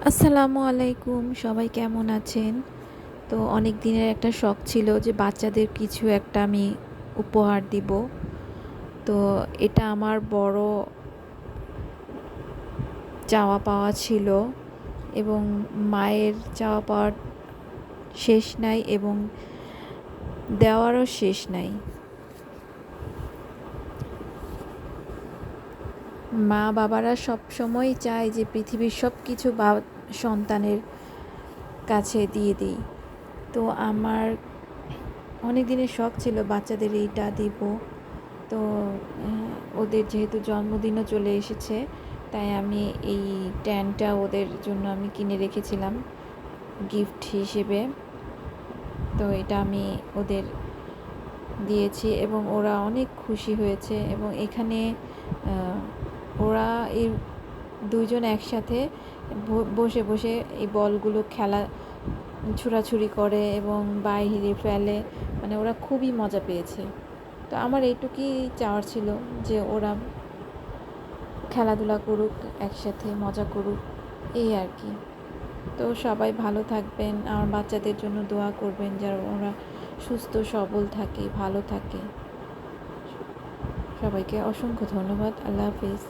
আসসালামু আলাইকুম, সবাই কেমন আছেন? তো অনেক দিনের একটা শখ ছিল যে বাচ্চাদের কিছু একটা আমি উপহার দিব। তো এটা আমার বড় চাওয়া পাওয়া ছিল এবং মায়ের চাওয়া পাওয়ার শেষ নাই এবং দেওয়ারও শেষ নাই। মা বাবারা সবসময় চায় যে পৃথিবীর সব কিছু সন্তানের কাছে দিয়ে দিই। তো আমার অনেক দিনের শখ ছিল বাচ্চাদের এইটা দিব। তো ওদের যেহেতু জন্মদিনও চলে এসেছে, তাই আমি এই ট্যানটা ওদের জন্য আমি কিনে রেখেছিলাম গিফট হিসেবে। তো এটা আমি ওদের দিয়েছি এবং ওরা অনেক খুশি হয়েছে এবং এখানে ওরা এই দুইজন একসাথে বসে বসে এই বলগুলো ছোড়াছুড়ি করে এবং বাইরে ফেলে, মানে ওরা খুবই মজা পেয়েছে। তো আমার এইটুকুই চাওয়ার ছিল যে ওরা খেলাধুলা করুক, একসাথে মজা করুক, এই আর কি। তো সবাই ভালো থাকবেন, আমার বাচ্চাদের জন্য দোয়া করবেন যেন ওরা সুস্থ সবল থাকে, ভালো থাকে। সবাইকে অসংখ্য ধন্যবাদ। আল্লাহ হাফিজ।